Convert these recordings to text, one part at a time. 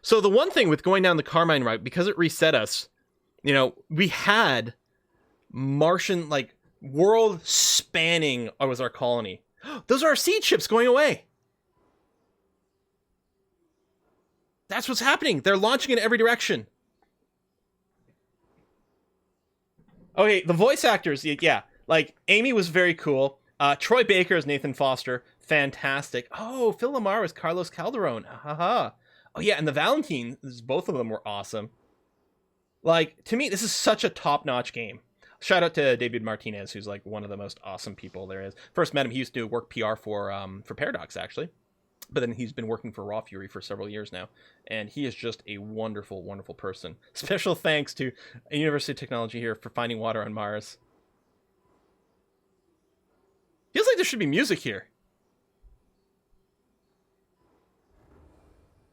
So the one thing with going down the Carmine route, because it reset us, you know, we had Martian, like, world spanning was our colony. Those are our seed ships going away. That's what's happening. They're launching in every direction. Okay, the voice actors, yeah. Like, Amy was very cool. Troy Baker is Nathan Foster. Fantastic. Oh, Phil Lamar was Carlos Calderon. Haha. Oh, yeah, and the Valentines, both of them were awesome. Like, to me, this is such a top-notch game. Shout out to David Martinez, who's, like, one of the most awesome people there is. First met him, he used to work PR for Paradox, actually. But then he's been working for Raw Fury for several years now. And he is just a wonderful, wonderful person. Special thanks to University of Technology here for finding water on Mars. Feels like there should be music here.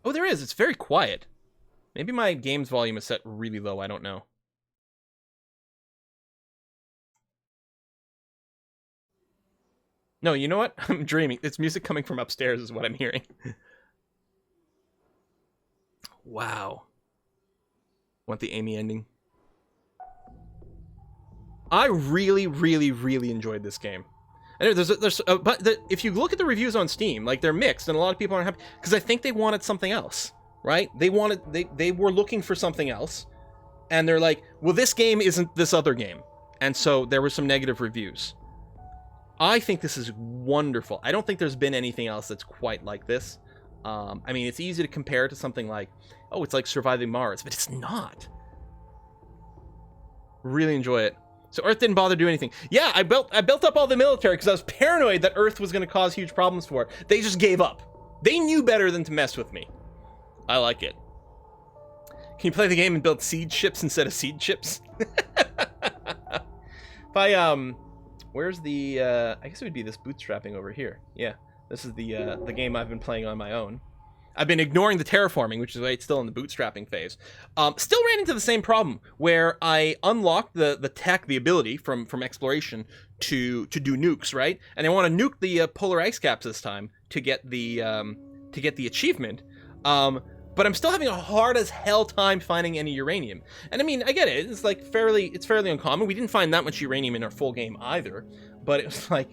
Oh, there is. It's very quiet. Maybe my game's volume is set really low. I don't know. No, you know what? I'm dreaming. It's music coming from upstairs is what I'm hearing. Wow. Want the Amy ending? I really, really, really enjoyed this game. I know but if you look at the reviews on Steam, like, they're mixed, and a lot of people aren't happy because I think they wanted something else, right? They were looking for something else, and they're like, well, this game isn't this other game, and so there were some negative reviews. I think this is wonderful. I don't think there's been anything else that's quite like this. I mean, it's easy to compare to something like, oh, it's like Surviving Mars, but it's not. Really enjoy it. So Earth didn't bother doing anything. Yeah, I built up all the military because I was paranoid that Earth was going to cause huge problems for it. They just gave up. They knew better than to mess with me. I like it. Can you play the game and build seed ships instead of seed chips? If I, where's the, I guess it would be this bootstrapping over here. Yeah, this is the game I've been playing on my own. I've been ignoring the terraforming, which is why it's still in the bootstrapping phase. Still ran into the same problem where I unlocked the tech, the ability from exploration to do nukes, right? And I want to nuke the polar ice caps this time to get the achievement. But I'm still having a hard as hell time finding any uranium. And I mean, I get it. It's like fairly uncommon. We didn't find that much uranium in our full game either. But it was like,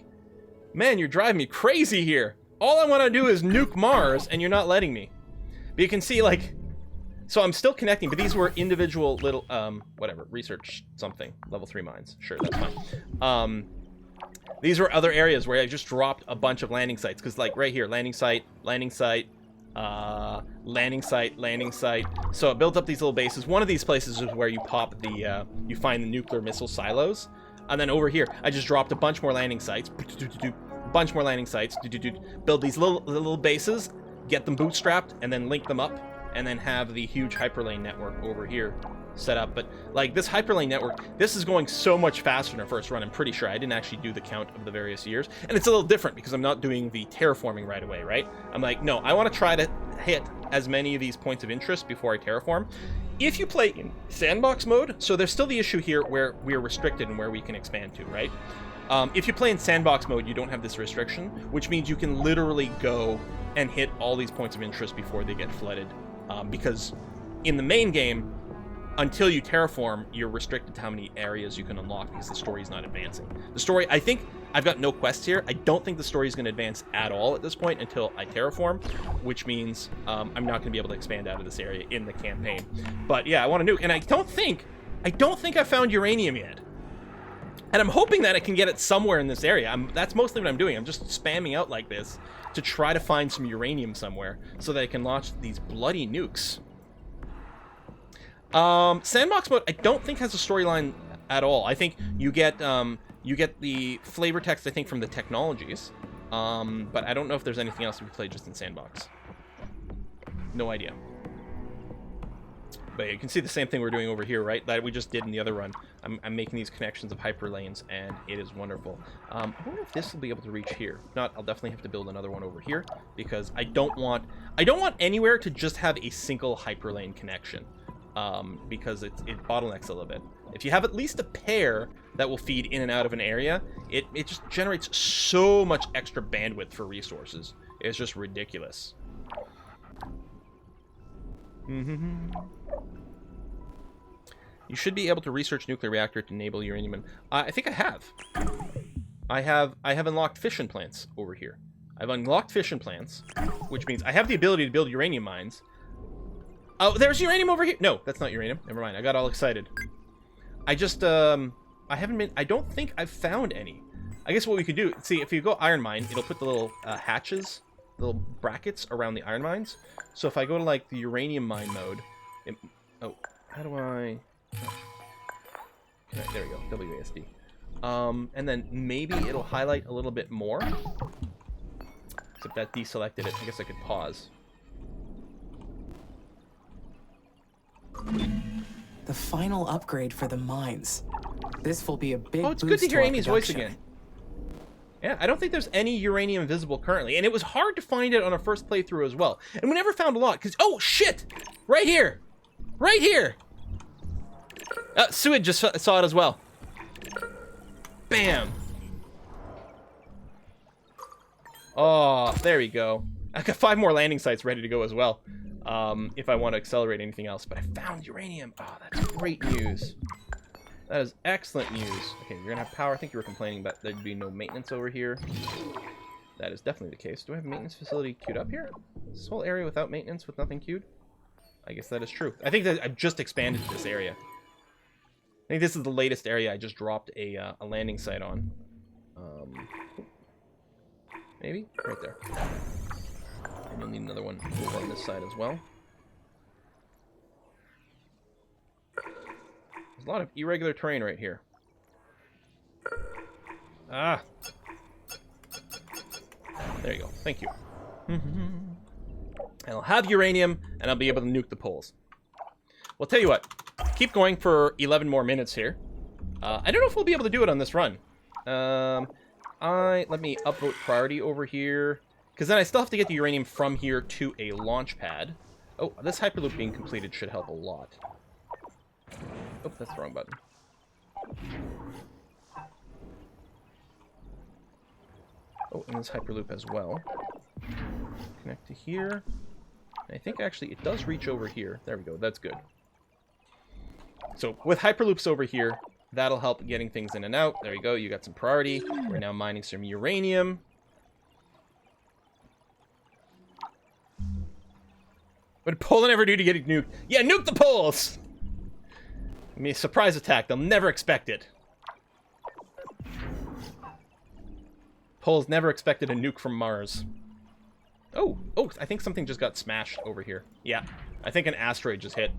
man, you're driving me crazy here. All I want to do is nuke Mars, and you're not letting me. But you can see, like, so I'm still connecting, but these were individual little, whatever, research something, level 3 mines. Sure, that's fine. These were other areas where I just dropped a bunch of landing sites, because, like, right here, landing site, landing site, landing site, landing site. So it built up these little bases. One of these places is where you pop the, you find the nuclear missile silos. And then over here, I just dropped a bunch more landing sites. Bunch more landing sites, build these little bases, get them bootstrapped, and then link them up, and then have the huge hyperlane network over here set up. But, like, this hyperlane network, this is going so much faster in our first run. I'm pretty sure I didn't actually do the count of the various years, and it's a little different because I'm not doing the terraforming right away, right? I'm like, no, I want to try to hit as many of these points of interest before I terraform. If you play in sandbox mode, so there's still the issue here where we're restricted and where we can expand to, right? If you play in sandbox mode, you don't have this restriction, which means you can literally go and hit all these points of interest before they get flooded. Because in the main game, until you terraform, you're restricted to how many areas you can unlock because the story is not advancing. The story, I think, I've got no quests here. I don't think the story is going to advance at all at this point until I terraform, which means I'm not going to be able to expand out of this area in the campaign. But yeah, I want to nuke, and I don't think I found uranium yet. And I'm hoping that I can get it somewhere in this area. That's mostly what I'm doing. I'm just spamming out like this to try to find some uranium somewhere so that I can launch these bloody nukes. Sandbox mode, I don't think has a storyline at all. I think you get the flavor text, I think, from the technologies. But I don't know if there's anything else we play just in sandbox. No idea. But you can see the same thing we're doing over here, right? That we just did in the other run. I'm making these connections of hyperlanes, and it is wonderful. I wonder if this will be able to reach here. If not, I'll definitely have to build another one over here because I don't want anywhere to just have a single hyperlane connection, because it bottlenecks a little bit. If you have at least a pair that will feed in and out of an area, it just generates so much extra bandwidth for resources. It's just ridiculous. You should be able to research nuclear reactor to enable uranium. I think I have. I have unlocked fission plants over here. I've unlocked fission plants, which means I have the ability to build uranium mines. Oh, there's uranium over here. No, that's not uranium. Never mind. I got all excited. I just, I don't think I've found any. I guess what we could do, see, if you go iron mine, it'll put the little hatches, little brackets around the iron mines. So if I go to, like, the uranium mine mode, how do I... there we go, WASD. And then maybe it'll highlight a little bit more. Except that deselected it. I guess I could pause. The final upgrade for the mines. This will be a big Oh, it's good to hear Amy's voice production. again. Yeah, I don't think there's any uranium visible currently. And it was hard to find it on our first playthrough as well. And we never found a lot, because... Oh, shit! Right here! Right here! Suid just saw it as well. Bam! Oh, there we go. I got 5 more landing sites ready to go as well. If I want to accelerate anything else. But I found uranium. Oh, that's great news. That is excellent news. Okay, you're gonna have power. I think you were complaining about there'd be no maintenance over here. That is definitely the case. Do I have a maintenance facility queued up here? Is this whole area without maintenance with nothing queued? I guess that is true. I think that I've just expanded this area. I think this is the latest area I just dropped a landing site on. Maybe? Right there. And you'll need another one over on this side as well. There's a lot of irregular terrain right here. Ah! There you go. Thank you. And I'll have uranium, and I'll be able to nuke the poles. Well, tell you what. Keep going for 11 more minutes here. I don't know if we'll be able to do it on this run. Let me upvote priority over here. Because then I still have to get the uranium from here to a launch pad. Oh, this Hyperloop being completed should help a lot. Oh, that's the wrong button. Oh, and this Hyperloop as well. Connect to here. And I think actually it does reach over here. There we go, that's good. So with Hyperloops over here, that'll help getting things in and out. There you go, you got some priority. We're now mining some uranium. What did Poland ever do to get nuked? Yeah, nuke the Poles! I mean, surprise attack. They'll never expect it. Poles never expected a nuke from Mars. Oh, I think something just got smashed over here. Yeah, I think an asteroid just hit.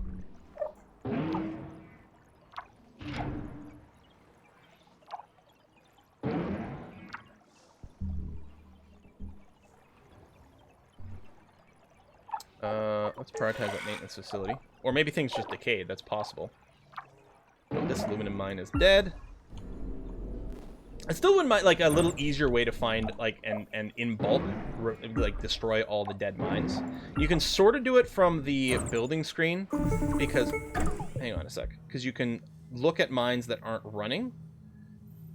Let's prioritize that maintenance facility. Or maybe things just decayed, that's possible. Oh, this aluminum mine is dead. I still wouldn't mind, like, a little easier way to find, like, and in bulk, like, destroy all the dead mines. You can sort of do it from the building screen, because, hang on a sec, because you can look at mines that aren't running,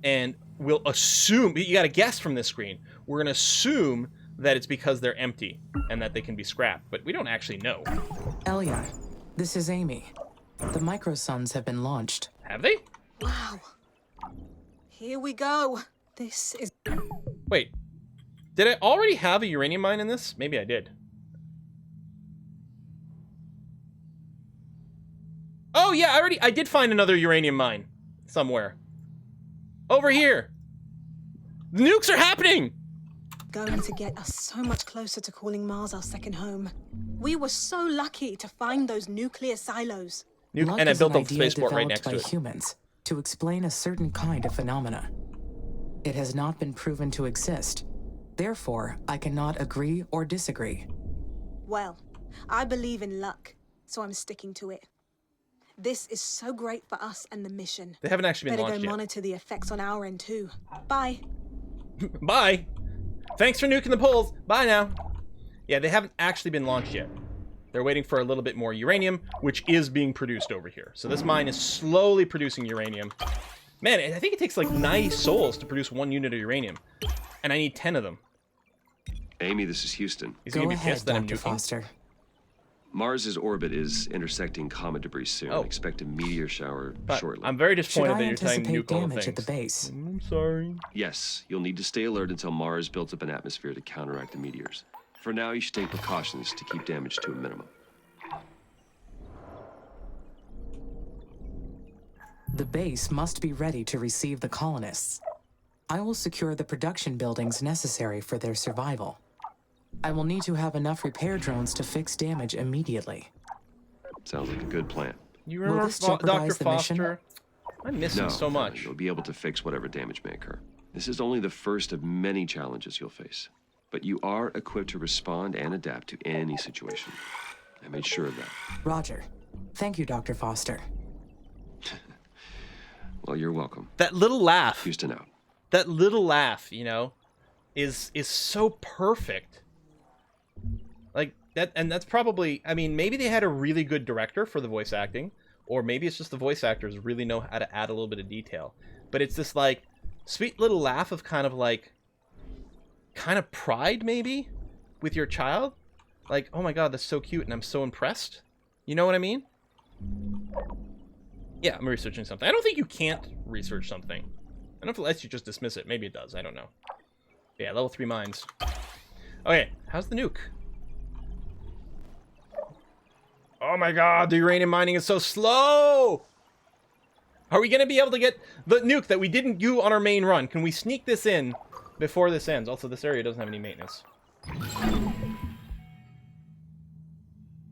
and we'll assume, you gotta guess from this screen, we're gonna assume that it's because they're empty, and that they can be scrapped, but we don't actually know. Elia, this is Amy. The microsuns have been launched. Have they? Wow. Here we go. This is... Wait. Did I already have a uranium mine in this? Maybe I did. Oh, yeah, I did find another uranium mine. Somewhere. Over here. The nukes are happening! going to get us so much closer to calling Mars our second home. We were so lucky to find those nuclear silos. And I built a spaceport right next to it. Humans to explain a certain kind of phenomena. It has not been proven to exist. Therefore, I cannot agree or disagree. Well, I believe in luck, so I'm sticking to it. This is so great for us and the mission. They haven't actually been launched yet. Better go monitor the effects on our end too. Bye. Bye. Thanks for nuking the poles. Bye now. Yeah, they haven't actually been launched yet. They're waiting for a little bit more uranium, which is being produced over here. So this mine is slowly producing uranium. Man, I think it takes like 90 souls to produce 1 unit of uranium. And I need 10 of them. Amy, this is Houston. Go ahead, Dr. Foster. Mars's orbit is intersecting comet debris soon. Oh. Expect a meteor shower But shortly. I'm very Should disappointed I that you're saying anticipate nuke all the damage at the things. base? I'm sorry. Yes, you'll need to stay alert until Mars builds up an atmosphere to counteract the meteors. For now, you should take precautions to keep damage to a minimum. The base must be ready to receive the colonists. I will secure the production buildings necessary for their survival. I will need to have enough repair drones to fix damage immediately. Sounds like a good plan. You Will remember this Dr. jeopardize the mission? Foster? I miss him so much. You'll be able to fix whatever damage may occur. This is only the first of many challenges you'll face. But you are equipped to respond and adapt to any situation. I made sure of that. Roger. Thank you, Dr. Foster. Well, you're welcome. That little laugh. Houston out. That little laugh, you know, is so perfect. Like that, and that's probably, I mean, maybe they had a really good director for the voice acting, or maybe it's just the voice actors really know how to add a little bit of detail. But it's this like sweet little laugh of kind of pride maybe with your child. Like, oh my god, that's so cute and I'm so impressed. You know what I mean? Yeah, I'm researching something. I don't think you can't research something. I don't know if it lets you just dismiss it. Maybe it does. I don't know. Yeah, level 3 mines. Okay, how's the nuke? Oh my god, the uranium mining is so slow! Are we going to be able to get the nuke that we didn't do on our main run? Can we sneak this in before this ends? Also, this area doesn't have any maintenance.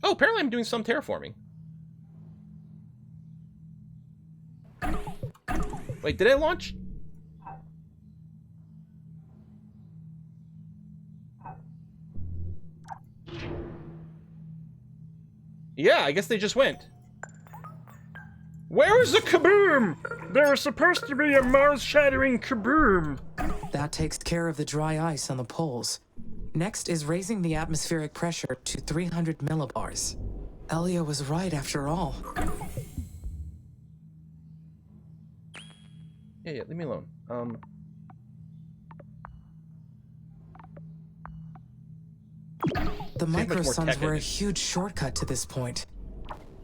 Oh, apparently I'm doing some terraforming. Wait, did I launch? Yeah, I guess they just went. Where is the kaboom? There was supposed to be a Mars-shattering kaboom. That takes care of the dry ice on the poles. Next is raising the atmospheric pressure to 300 millibars. Elia was right after all. Yeah, leave me alone. The Seems much more microsuns tech were a engine. huge shortcut to this point.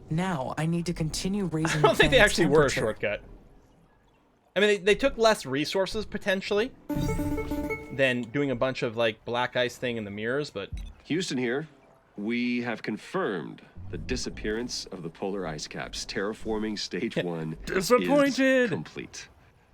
Now, I need to continue raising I don't the think they planet's actually were a temperature. shortcut. I mean, they took less resources, potentially, than doing a bunch of, like, black ice thing in the mirrors, but... Houston here. We have confirmed the disappearance of the polar ice caps. Terraforming stage 1 Disappointed! is complete.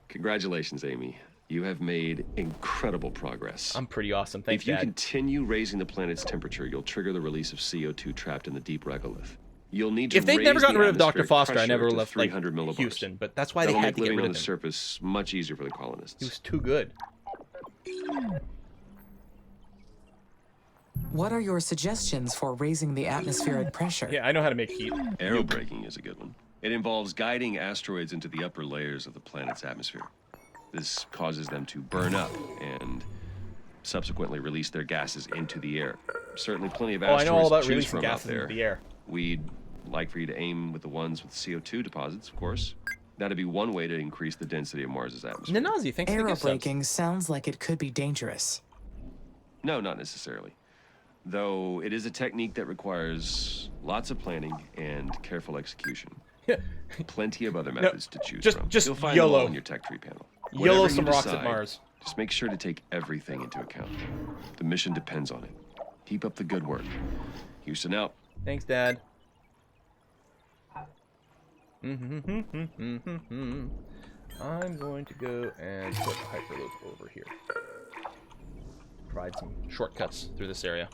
Congratulations, Amy. You have made incredible progress. I'm pretty awesome, thanks, If you Dad. continue raising the planet's temperature, you'll trigger the release of CO2 trapped in the deep regolith. You'll need to If they'd raise never gotten the rid of Dr. atmospheric Foster, I pressure never to left, like, 300 millibars. Houston, but that's why they That'll had make to get living rid on of the him. surface much easier for the colonists. He was too good. What are your suggestions for raising the atmospheric pressure? Yeah, I know how to make heat. Aerobraking is a good one. It involves guiding asteroids into the upper layers of the planet's atmosphere. This causes them to burn up and subsequently release their gases into the air. Certainly plenty of Oh, I asteroids know all about to choose releasing from gases out there. into the air. We'd like for you to aim with the ones with CO2 deposits, of course. That'd be one way to increase the density of Mars's atmosphere. Nanazi, thanks for the gift subs. Aerobraking sounds like it could be dangerous. No, not necessarily. Though it is a technique that requires lots of planning and careful execution. Plenty of other methods to choose from. just You'll find them YOLO. all in your tech tree panel. YOLO Whatever you some rocks at decide, Mars. Just make sure to take everything into account. The mission depends on it. Keep up the good work. Houston out. Thanks, Dad. I'm going to go and put a hyperloop over here. Provide some shortcuts through this area.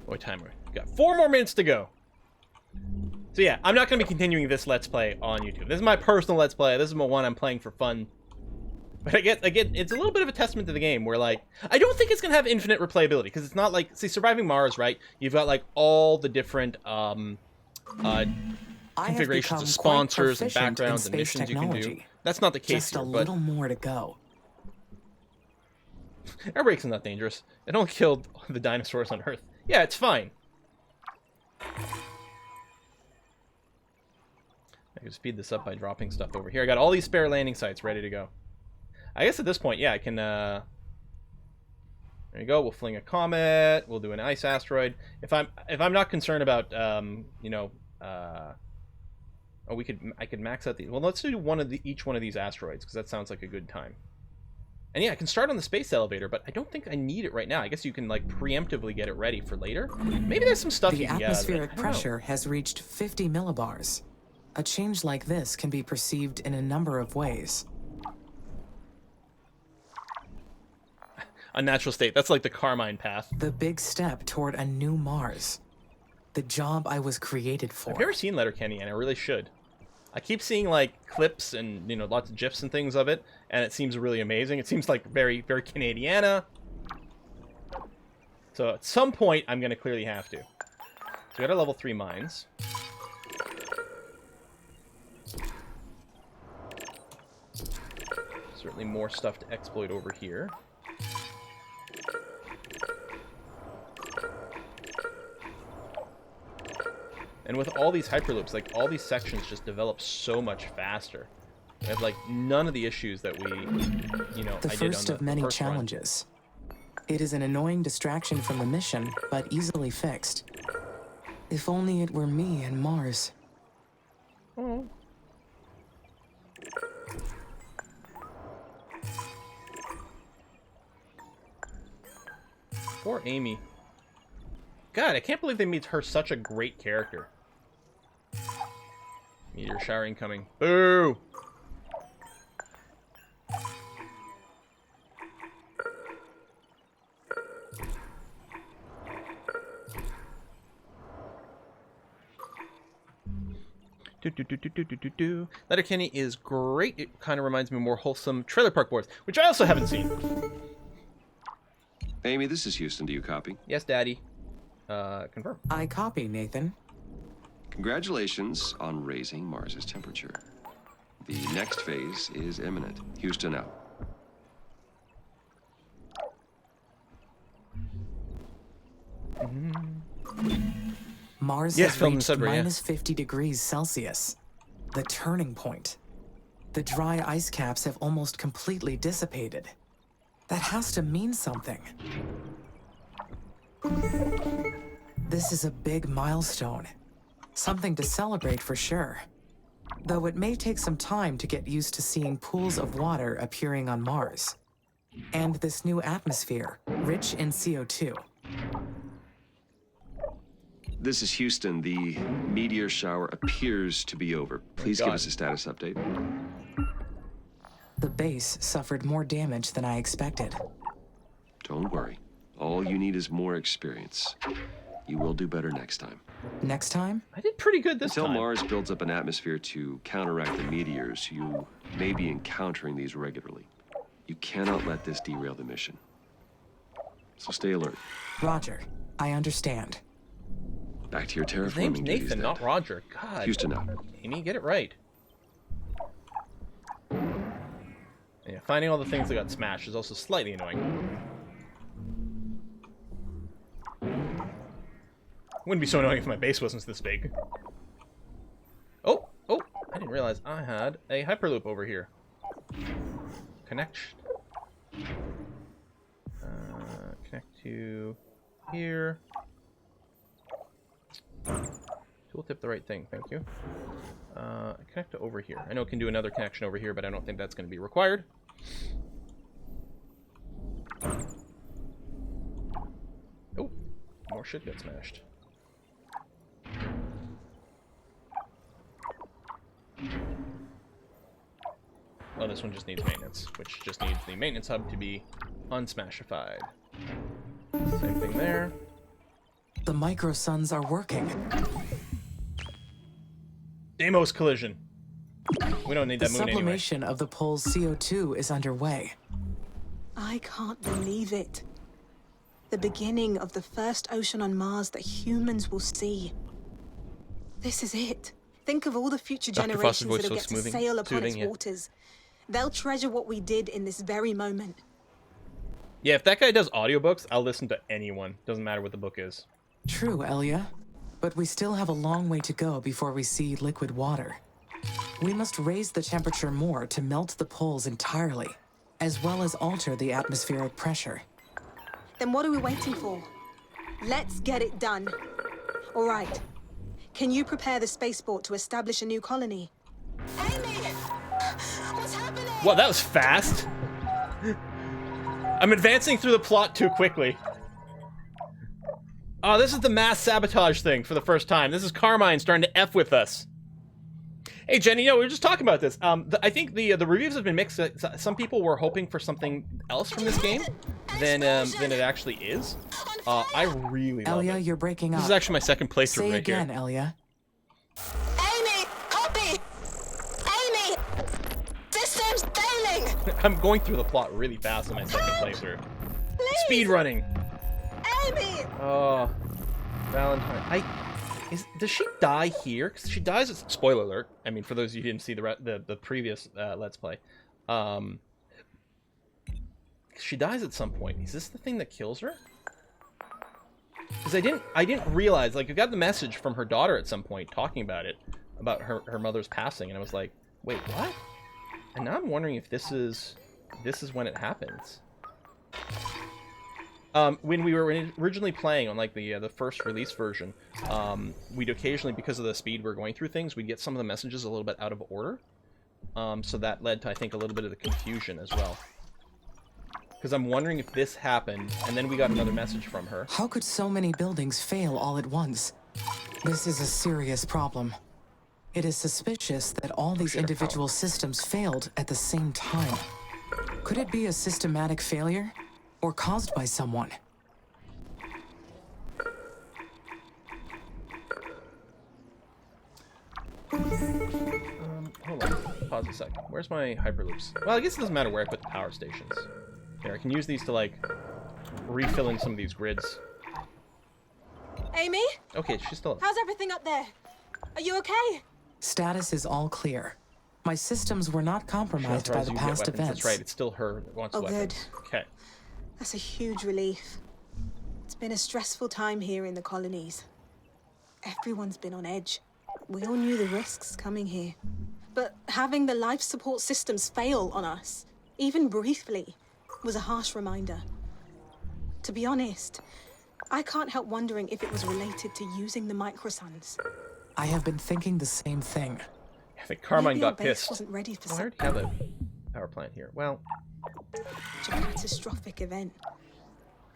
What time are we? We've got 4 more minutes to go. So yeah, I'm not going to be continuing this Let's Play on YouTube. This is my personal Let's Play. This is my one I'm playing for fun. But again, it's a little bit of a testament to the game where, like, I don't think it's going to have infinite replayability, because it's not like, see, Surviving Mars, right? You've got, like, all the different configurations of sponsors and backgrounds and missions you can do. That's not the case Just a here, little more to go. Air brakes are not dangerous. It only killed the dinosaurs on Earth. Yeah, it's fine. I can speed this up by dropping stuff over here. I got all these spare landing sites ready to go. I guess at this point, yeah, I can There you go. We'll fling a comet. We'll do an ice asteroid. If I'm not concerned about you know, oh, I could max out the. Well, let's do each one of these asteroids because that sounds like a good time. And yeah, I can start on the space elevator, but I don't think I need it right now. I guess you can like preemptively get it ready for later. Maybe there's some stuff The you can get out of it. atmospheric pressure has reached 50 millibars. A change like this can be perceived in a number of ways. Unnatural state. That's like the Carmine path. The big step toward a new Mars. The job I was created for. I've never seen Letterkenny, and I really should. I keep seeing like clips and, you know, lots of GIFs and things of it, and it seems really amazing. It seems like very, very Canadiana. So at some point, I'm going to clearly have to. So we got our level 3 mines. Certainly more stuff to exploit over here. And with all these hyperloops, like, all these sections just develop so much faster. We have, like, none of the issues that we, you know, The I did on first of many first run. challenges. It is an annoying distraction from the mission, but easily fixed. If only it were me and Mars. Oh. Poor Amy. God, I can't believe they made her such a great character. Meteor shower incoming. Boo! Letterkenny is great. It kind of reminds me of more wholesome Trailer Park Boys, which I also haven't seen. Amy, this is Houston. Do you copy? Yes, Daddy. Confirm. I copy, Nathan. Congratulations on raising Mars's temperature. The next phase is imminent. Houston out. Mars Yes, has filmed in reached Sudbury, yeah. minus 50 degrees Celsius. The turning point. The dry ice caps have almost completely dissipated. That has to mean something. This is a big milestone. Something to celebrate for sure. Though it may take some time to get used to seeing pools of water appearing on Mars. And this new atmosphere, rich in CO2. This is Houston. The meteor shower appears to be over. Please give God. us a status update. The base suffered more damage than I expected. Don't worry. All you need is more experience. You will do better next time. Next time? I did pretty good this Until time. Mars builds up an atmosphere to counteract the meteors, you may be encountering these regularly. You cannot let this derail the mission. So stay alert. Roger, I understand. Back to your His terraforming name's duties Nathan, then. not Roger. God. Houston out. Amy, get it right. Yeah, finding all the things that got smashed is also slightly annoying. Wouldn't be so annoying if my base wasn't this big. Oh, I didn't realize I had a hyperloop over here. Connect. Connect to here. Tooltip the right thing, thank you. Connect to over here. I know it can do another connection over here, but I don't think that's going to be required. Oh, more shit got smashed. Well, this one just needs maintenance, which just needs the maintenance hub to be unsmashified. Same thing there. The microsuns are working. Deimos collision. We don't need The that moon anyway. sublimation of the pole's CO2 is underway. I can't believe it. The beginning of the first ocean on Mars that humans will see. This is it. Think of all the future Dr. Foster's generations voice that'll so get to smoothing- sail upon its soothing, yeah. waters. They'll treasure what we did in this very moment. Yeah, if that guy does audiobooks, I'll listen to anyone. Doesn't matter what the book is. True, Elia. But we still have a long way to go before we see liquid water. We must raise the temperature more to melt the poles entirely, as well as alter the atmospheric pressure. Then what are we waiting for? Let's get it done. All right. Can you prepare the spaceport to establish a new colony? Amy! What's happening? Well, that was fast. I'm advancing through the plot too quickly. Oh, this is the mass sabotage thing for the first time. This is Carmine starting to F with us. Hey, Jenny, we were just talking about this. I think the reviews have been mixed. Some people were hoping for something else from this game than it actually is. I really love Elia, it. you're breaking up. This is actually my second playthrough Say right again, here. Elia. Amy! Copy! Amy! System's failing! I'm going through the plot really fast in my second playthrough. Speed running. Amy! Oh, Valentine. Does she die here? Because she dies. Spoiler alert. I mean, for those of you who didn't see the previous Let's Play, she dies at some point. Is this the thing that kills her? Because I didn't realize. Like, I got the message from her daughter at some point talking about it, about her mother's passing, and I was like, wait, what? And now I'm wondering if this is when it happens. When we were originally playing on like the first release version, we'd occasionally, because of the speed we're going through things, we'd get some of the messages a little bit out of order. So that led to, I think, a little bit of the confusion as well. Because I'm wondering if this happened, and then we got another message from her. How could so many buildings fail all at once? This is a serious problem. It is suspicious that all these individual systems failed at the same time. Could it be a systematic failure? Or caused by someone? Hold on. Pause a second. Where's my hyperloops? Well, I guess it doesn't matter where I put the power stations. Here, I can use these to, like, refill in some of these grids. Amy? Okay, she's still up. How's everything up there? Are you okay? Status is all clear. My systems were not compromised by the past events. That's right, it's still her that wants weapons. Good. Okay. That's a huge relief. It's been a stressful time here in the colonies. Everyone's been on edge. We all knew the risks coming here. But having the life support systems fail on us, even briefly, was a harsh reminder. To be honest, I can't help wondering if it was related to using the microsuns. I have been thinking the same thing. I think Carmine Maybe our got base pissed. wasn't ready for I such already have a power plant here. Well, a catastrophic event.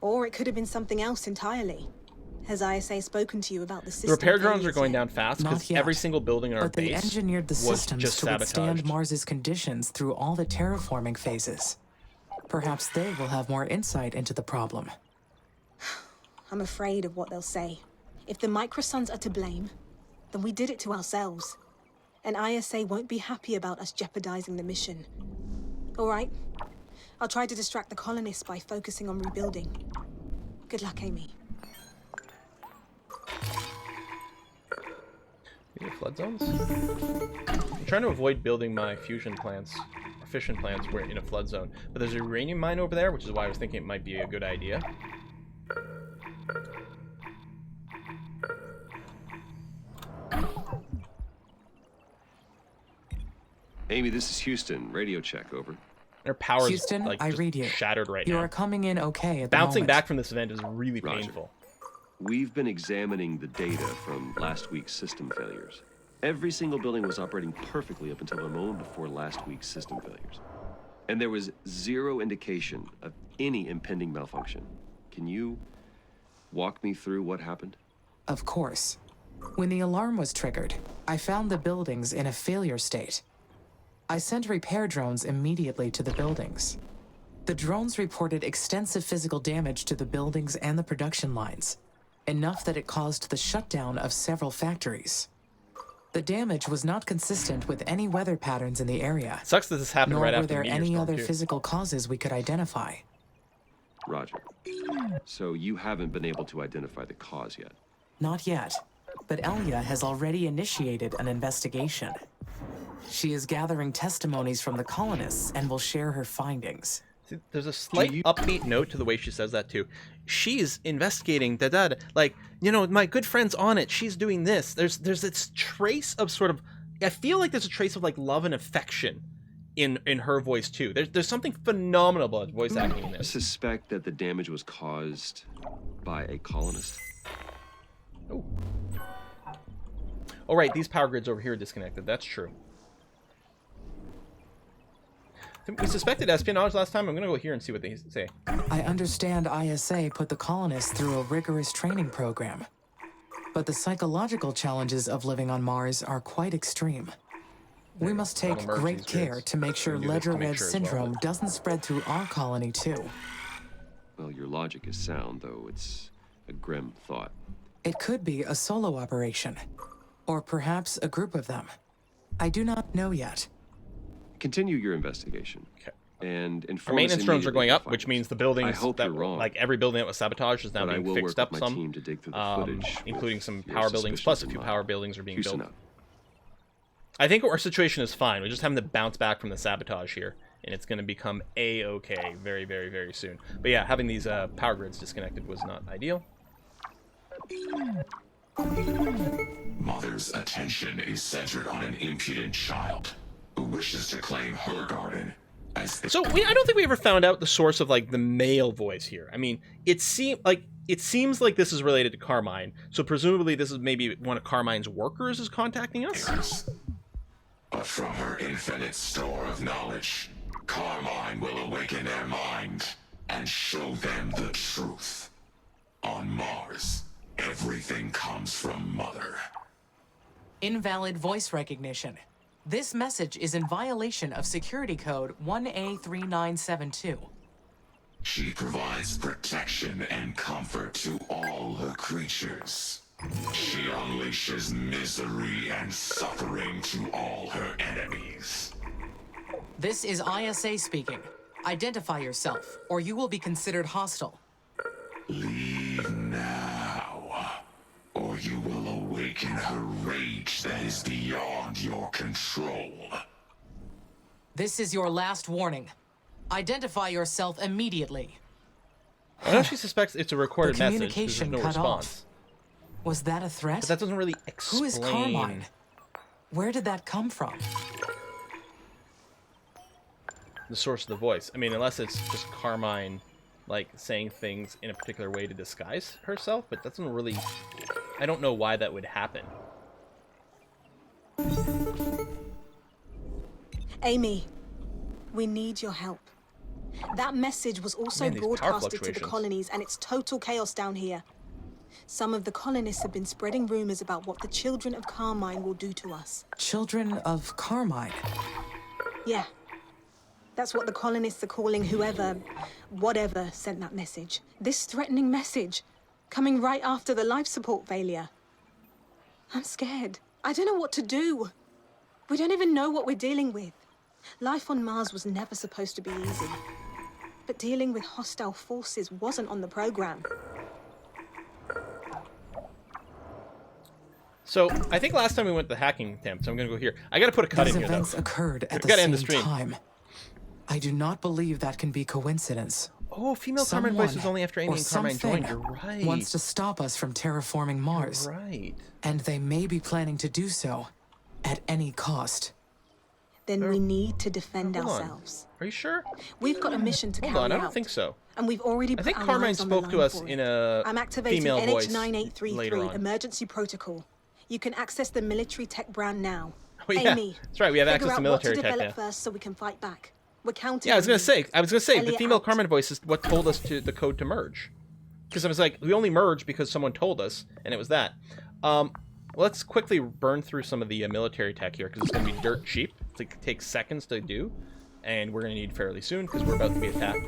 Or it could have been something else entirely. Has ISA spoken to you about the system? the repair drones are failures going yet? down fast Not because yet. every single building in our But they base engineered the was systems just to withstand sabotaged. Mars's conditions through all the terraforming phases. Perhaps they will have more insight into the problem. I'm afraid of what they'll say. If the microsuns are to blame, then we did it to ourselves. And ISA won't be happy about us jeopardizing the mission. All right. I'll try to distract the colonists by focusing on rebuilding. Good luck, Amy. You have flood zones? I'm trying to avoid building my fusion plants, or fission plants, where in a flood zone. But there's a uranium mine over there, which is why I was thinking it might be a good idea. Amy, this is Houston. Radio check, over. Their power's Houston, like I just read you. shattered right You now. are coming in okay at the Bouncing moment. back from this event is really Roger. painful. We've been examining the data from last week's system failures. Every single building was operating perfectly up until the moment before last week's system failures. And there was zero indication of any impending malfunction. Can you walk me through what happened? Of course. When the alarm was triggered, I found the buildings in a failure state. I sent repair drones immediately to the buildings. The drones reported extensive physical damage to the buildings and the production lines, enough that it caused the shutdown of several factories. The damage was not consistent with any weather patterns in the area, Sucks that this happened nor right were after the there meteor any storm, other too. physical causes we could identify. Roger. So you haven't been able to identify the cause yet? Not yet, but Elia has already initiated an investigation. She is gathering testimonies from the colonists and will share her findings. See, there's a slight upbeat note to the way she says that too. She's investigating like, you know, my good friend's on it. She's doing this. There's this trace of sort of, I feel like there's a trace of like love and affection in her voice too. There's something phenomenal about voice acting in I this. suspect that the damage was caused by a colonist. Oh. Oh, right, these power grids over here are disconnected. That's true. We suspected espionage last time. I'm going to go here and see what they say. I understand ISA put the colonists through a rigorous training program. But the psychological challenges of living on Mars are quite extreme. We must take That'll merge great these care grids. to make sure We can do this to make Ledger-Red sure as well, syndrome but- doesn't spread through our colony too. Well, your logic is sound, though it's a grim thought. It could be a solo operation, or perhaps a group of them. I do not know yet. Continue your investigation. Okay. And Our inform us maintenance drones are immediately going if up, you which find means us. the buildings I hope that you're wrong. like every building that was sabotaged is now But I being will fixed work up with my some, team to dig through the footage including with some your power buildings, plus a suspicions few in power mind. buildings are being Loosen built. up. I think our situation is fine. We're just having to bounce back from the sabotage here, and it's going to become a-okay very, very, very soon. But yeah, having these power grids disconnected was not ideal. Mother's attention is centered on an impudent child who wishes to claim her garden as the So I don't think we ever found out the source of like the male voice here. I mean, it seems like this is related to Carmine. So presumably this is maybe one of Carmine's workers is contacting us. heirs. But from her infinite store of knowledge, Carmine will awaken their mind and show them the truth. On Mars, everything comes from Mother. Invalid voice recognition. This message is in violation of security code 1A3972. She provides protection and comfort to all her creatures. She unleashes misery and suffering to all her enemies. This is ISA speaking. Identify yourself, or you will be considered hostile. Leave now, or you will awaken her rage that is beyond your control. This is your last warning. Identify yourself immediately. I know she suspects it's a recorded The message. There's communication no cut response. off. Was that a threat? But that doesn't really explain. Who is Carmine? Where did that come from? The source of the voice. I mean, unless it's just Carmine, like, saying things in a particular way to disguise herself, but that doesn't really... I don't know why that would happen. Amy, we need your help. That message was also Man, these power broadcasted to the fluctuations. colonies, and it's total chaos down here. Some of the colonists have been spreading rumors about what the children of Carmine will do to us. Children of Carmine. Yeah. That's what the colonists are calling whatever sent that message. This threatening message, coming right after the life support failure. I'm scared. I don't know what to do. We don't even know what we're dealing with. Life on Mars was never supposed to be easy. But dealing with hostile forces wasn't on the program. So, I think last time we went to the hacking attempt, so I'm going to go here. I got to put a cut These in here, though. events occurred at We the gotta same end the stream. time. I do not believe that can be coincidence. Oh, female Carmine voice was only after Amy or and Carmine joined. something You're right. wants to stop us from terraforming Mars. You're right. And they may be planning to do so at any cost. Then we need to defend Hold on. ourselves. Are you sure? We've got a mission to Hold carry on, I out. don't think so. And we've already I put think our Carmine lives on the spoke to line us for in it. a I'm activating female voice NH9833 later on. emergency protocol. You can access the military tech brand now. Oh, yeah. Amy, That's right, we have figure access to out military what to tech develop now. first so we can fight back. We're counting. Yeah, I was on gonna you. say, the Elliot female out. Carmine voice is what told us to the code to merge. Because I was like, we only merged because someone told us, and it was that. Let's quickly burn through some of the military tech here, because it's gonna be dirt cheap. It takes seconds to do, and we're gonna need fairly soon because we're about to be attacked.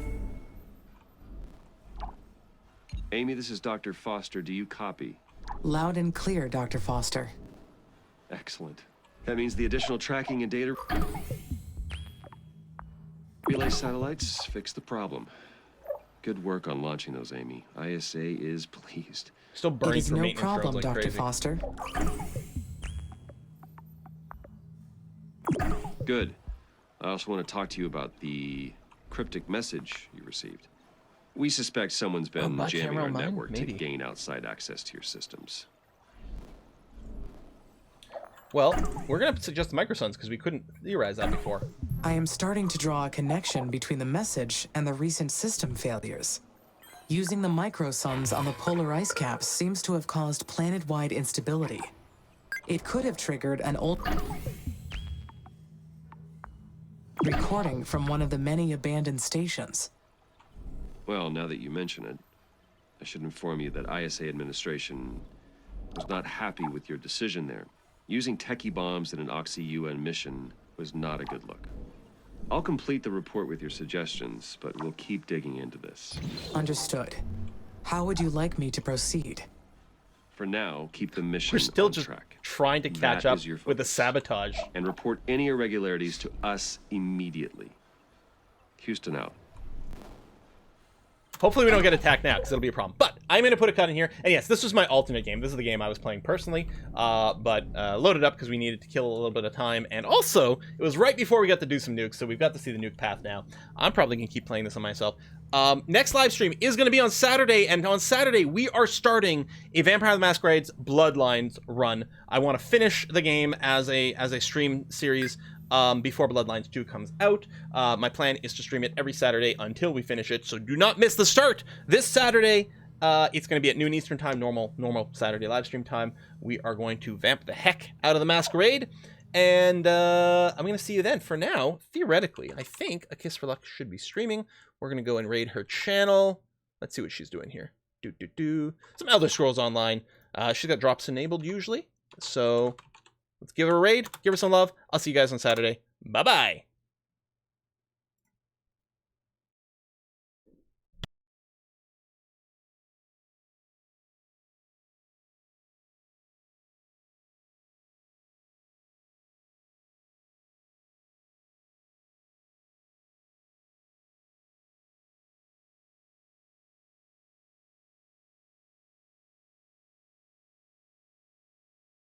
Amy, this is Dr. Foster. Do you copy? Loud and clear, Dr. Foster. Excellent. That means the additional tracking and data relay satellites fix the problem. Good work on launching those, Amy. ISA is pleased. Still It burning is for no maintenance problem, drones like Dr. crazy. Foster. Good. I also want to talk to you about the cryptic message you received. We suspect someone's been my jamming camera our on mine? network Maybe. to gain outside access to your systems. Well, we're gonna suggest the microsons because we couldn't theorize that before. I am starting to draw a connection between the message and the recent system failures. Using the microsuns on the polar ice caps seems to have caused planet-wide instability. It could have triggered an old recording from one of the many abandoned stations. Well, now that you mention it, I should inform you that ISA administration was not happy with your decision there. Using techie bombs in an Oxy-UN mission was not a good look. I'll complete the report with your suggestions, but we'll keep digging into this. Understood. How would you like me to proceed? For now, keep the mission We're still on just track. trying to catch That up is your with the focus. sabotage. And report any irregularities to us immediately. Houston out. Hopefully we don't get attacked now, because it'll be a problem. But I'm going to put a cut in here. And yes, this was my alternate game. This is the game I was playing personally. But loaded up because we needed to kill a little bit of time. And also, it was right before we got to do some nukes, so we've got to see the nuke path now. I'm probably going to keep playing this on myself. Next live stream is going to be on Saturday. And on Saturday, we are starting a Vampire the Masquerade's Bloodlines run. I want to finish the game as a stream series. Before Bloodlines 2 comes out. My plan is to stream it every Saturday until we finish it, so do not miss the start this Saturday. It's going to be at noon Eastern time, normal Saturday live stream time. We are going to vamp the heck out of the Masquerade, and I'm going to see you then. For now, theoretically, I think A Kiss for Luck should be streaming. We're going to go and raid her channel. Let's see what she's doing here. Some Elder Scrolls Online. She's got drops enabled usually, so let's give her a raid, give her some love. I'll see you guys on Saturday. Bye-bye.